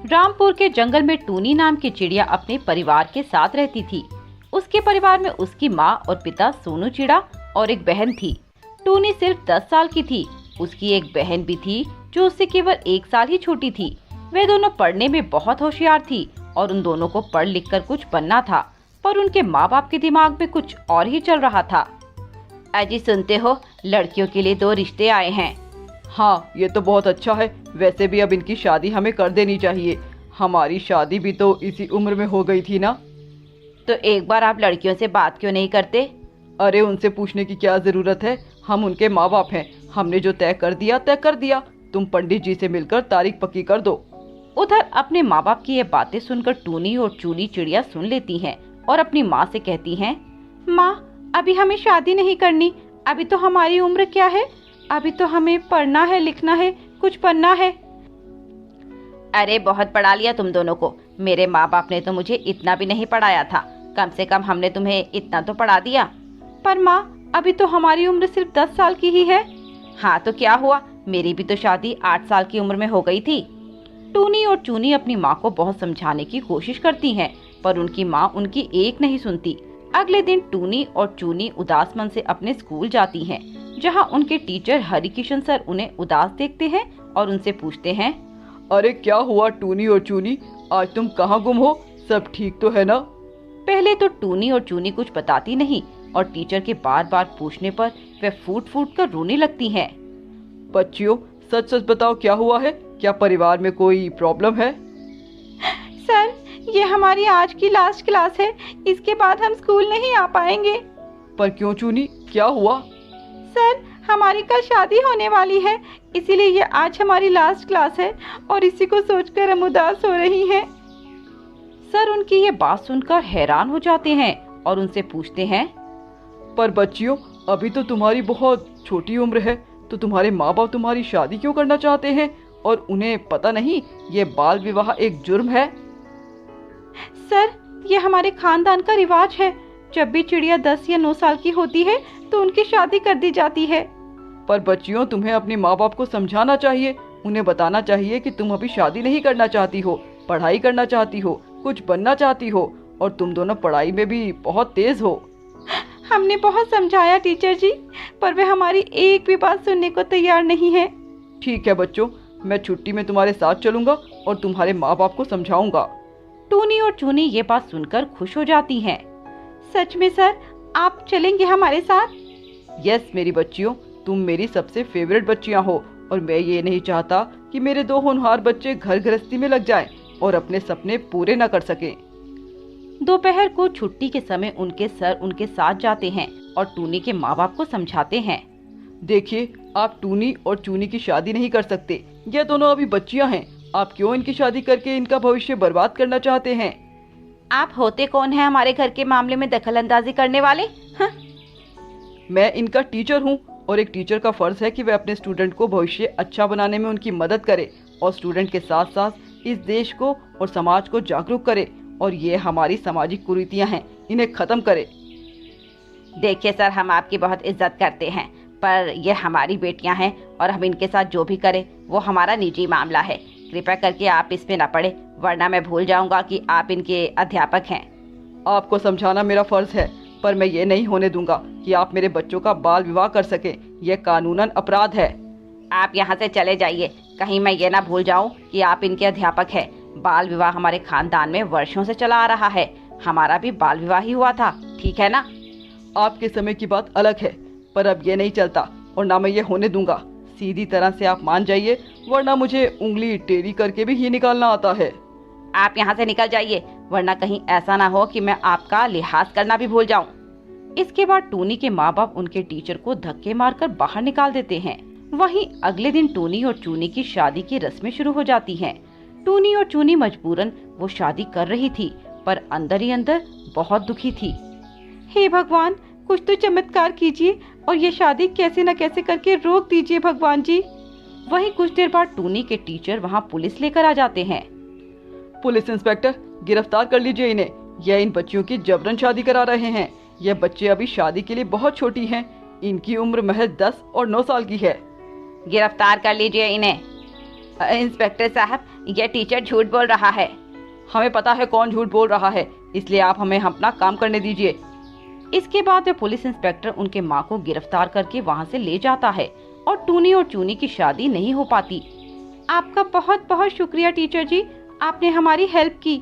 रामपुर के जंगल में टूनी नाम की चिड़िया अपने परिवार के साथ रहती थी। उसके परिवार में उसकी माँ और पिता सोनू चिड़ा और एक बहन थी। टूनी सिर्फ 10 साल की थी। उसकी एक बहन भी थी जो उससे केवल 1 साल ही छोटी थी। वे दोनों पढ़ने में बहुत होशियार थी और उन दोनों को पढ़ लिख कर कुछ बनना था, पर उनके माँ बाप के दिमाग में कुछ और ही चल रहा था। अजी सुनते हो, लड़कियों के लिए 2 रिश्ते आए हैं। हाँ, ये तो बहुत अच्छा है। वैसे भी अब इनकी शादी हमें कर देनी चाहिए। हमारी शादी भी तो इसी उम्र में हो गई थी ना। तो एक बार आप लड़कियों से बात क्यों नहीं करते? अरे उनसे पूछने की क्या जरूरत है, हम उनके माँ बाप हैं। हमने जो तय कर दिया। तुम पंडित जी से मिलकर तारीख पक्की कर दो। उधर अपने माँ बाप की ये बातें सुनकर टूनी और चूनी चिड़िया सुन लेती हैं और अपनी माँ से कहती हैं, माँ अभी हमें शादी नहीं करनी। अभी तो हमारी उम्र क्या है, अभी तो हमें पढ़ना है, लिखना है, कुछ बनना है। अरे बहुत पढ़ा लिया तुम दोनों को। मेरे माँ बाप ने तो मुझे इतना भी नहीं पढ़ाया था। कम से कम हमने तुम्हें इतना तो पढ़ा दिया। पर माँ अभी तो हमारी उम्र सिर्फ 10 साल की ही है। हाँ तो क्या हुआ, मेरी भी तो शादी 8 साल की उम्र में हो गई थी। टूनी और चूनी अपनी माँ को बहुत समझाने की कोशिश करती हैं, पर उनकी माँ उनकी एक नहीं सुनती। अगले दिन टूनी और चूनी उदास मन से अपने स्कूल जाती हैं, जहाँ उनके टीचर हरिकिशन सर उन्हें उदास देखते हैं और उनसे पूछते हैं, अरे क्या हुआ टूनी और चूनी, आज तुम कहाँ गुम हो? सब ठीक तो है ना? पहले तो टूनी और चूनी कुछ बताती नहीं और टीचर के बार बार पूछने पर वे फूट फूट कर रोने लगती हैं। बच्चियों सच सच बताओ, क्या हुआ है? क्या परिवार में कोई प्रॉब्लम है? सर ये हमारी आज की लास्ट क्लास है, इसके बाद हम स्कूल नहीं आ पाएंगे। पर क्यों चूनी, क्या हुआ? सर हमारी कल शादी होने वाली है, इसीलिए ये आज हमारी लास्ट क्लास है और इसी को सोचकर हम उदास हो रही हैं। सर उनकी ये बात सुनकर हैरान हो जाते हैं और उनसे पूछते हैं, पर बच्चियों अभी तो तुम्हारी बहुत छोटी उम्र है, तो तुम्हारे माँ बाप तुम्हारी शादी क्यों करना चाहते हैं? और उन्हें पता नहीं ये बाल विवाह एक जुर्म है? सर ये हमारे खानदान का रिवाज है। जब भी चिड़िया 10 या 9 साल की होती है तो उनकी शादी कर दी जाती है। पर बच्चियों तुम्हें अपने माँ बाप को समझाना चाहिए, उन्हें बताना चाहिए कि तुम अभी शादी नहीं करना चाहती हो, पढ़ाई करना चाहती हो, कुछ बनना चाहती हो, और तुम दोनों पढ़ाई में भी बहुत तेज हो। हमने बहुत समझाया टीचर जी, पर वे हमारी एक भी बात सुनने को तैयार नहीं है। ठीक है बच्चों, मैं छुट्टी में तुम्हारे साथ चलूंगा और तुम्हारे माँ बाप को समझाऊंगा। टूनी और चूनी ये बात सुनकर खुश हो जाती हैं। सच में सर, आप चलेंगे हमारे साथ? यस मेरी बच्चियों, तुम मेरी सबसे फेवरेट बच्चियां हो और मैं ये नहीं चाहता कि मेरे 2 होनहार बच्चे घर गृहस्थी में लग जाएं और अपने सपने पूरे न कर सकें। दोपहर को छुट्टी के समय उनके सर उनके साथ जाते हैं और टूनी के माँ बाप को समझाते हैं। देखिए, आप टूनी और चूनी की शादी नहीं कर सकते। ये दोनों अभी बच्चियां हैं। आप क्यों इनकी शादी करके इनका भविष्य बर्बाद करना चाहते हैं? आप होते कौन हैं हमारे घर के मामले में दखल अंदाजी करने वाले? हाँ? मैं इनका टीचर हूँ और एक टीचर का फर्ज है कि वह अपने स्टूडेंट को भविष्य अच्छा बनाने में उनकी मदद करे और स्टूडेंट के साथ साथ इस देश को और समाज को जागरूक करे, और ये हमारी सामाजिक कुरीतियां हैं, इन्हें खत्म करे। देखिए सर, हम आपकी बहुत इज्जत करते हैं, पर ये हमारी बेटियां हैं और हम इनके साथ जो भी करें वो हमारा निजी मामला है। कृपया करके आप इस पे न पड़े, वरना मैं भूल जाऊंगा कि आप इनके अध्यापक हैं। आपको समझाना मेरा फर्ज है, पर मैं ये नहीं होने दूंगा कि आप मेरे बच्चों का बाल विवाह कर सके। यह कानूनन अपराध है। आप यहाँ से चले जाइए, कहीं मैं ये ना भूल जाऊं कि आप इनके अध्यापक हैं। बाल विवाह हमारे खानदान में वर्षों से चला आ रहा है। हमारा भी बाल विवाह ही हुआ था, ठीक है ना? आपके समय की बात अलग है, पर अब ये नहीं चलता और ना मैं ये होने दूंगा। सीधी तरह से आप मान जाइए, वरना मुझे उंगली टेढ़ी करके भी ये निकालना आता है। आप यहाँ से निकल जाइए, वरना कहीं ऐसा ना हो कि मैं आपका लिहाज करना भी भूल जाऊं। इसके बाद टूनी के माँ बाप उनके टीचर को धक्के मारकर बाहर निकाल देते हैं। वहीं अगले दिन टूनी और चूनी की शादी की रस्में शुरू हो जाती हैं। टूनी और चूनी मजबूरन वो शादी कर रही थी, पर अंदर ही अंदर बहुत दुखी थी। हे भगवान, कुछ तो चमत्कार कीजिए और ये शादी कैसे न कैसे करके रोक दीजिए भगवान जी। वहीं कुछ देर बाद टूनी के टीचर वहां पुलिस लेकर आ जाते हैं। पुलिस इंस्पेक्टर, गिरफ्तार कर लीजिए इन्हें। यह इन बच्चियों की जबरन शादी करा रहे हैं। यह बच्चे अभी शादी के लिए बहुत छोटी हैं। इनकी उम्र महज 10 और 9 साल की है। गिरफ्तार कर लीजिए इन्हें। इंस्पेक्टर साहब, यह टीचर झूठ बोल रहा है। हमें पता है कौन झूठ बोल रहा है, इसलिए आप हमें अपना काम करने दीजिए। इसके बाद वह पुलिस इंस्पेक्टर उनके माँ को गिरफ्तार करके वहाँ से ले जाता है और टूनी और चूनी की शादी नहीं हो पाती। आपका बहुत बहुत शुक्रिया टीचर जी, आपने हमारी हेल्प की।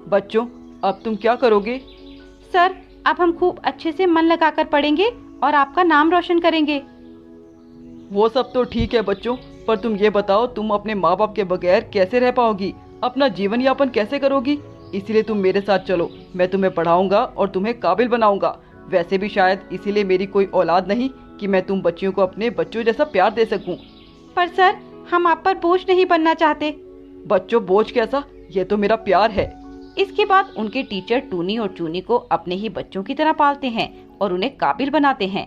बच्चों, अब तुम क्या करोगे? सर, अब हम खूब अच्छे से मन लगाकर पढ़ेंगे और आपका नाम रोशन करेंगे। वो सब तो ठीक है बच्चों, पर तुम ये बताओ, तुम अपने माँ बाप के बगैर कैसे रह पाओगी, अपना जीवन यापन कैसे करोगी? इसीलिए तुम मेरे साथ चलो, मैं तुम्हें पढ़ाऊंगा और तुम्हें काबिल बनाऊंगा। वैसे भी शायद इसीलिए मेरी कोई औलाद नहीं कि मैं तुम बच्चियों को अपने बच्चों जैसा प्यार दे सकूं। पर सर, हम आप पर बोझ नहीं बनना चाहते। बच्चों, बोझ कैसा, ये तो मेरा प्यार है। इसके बाद उनके टीचर टूनी और चूनी को अपने ही बच्चों की तरह पालते हैं और उन्हें काबिल बनाते हैं।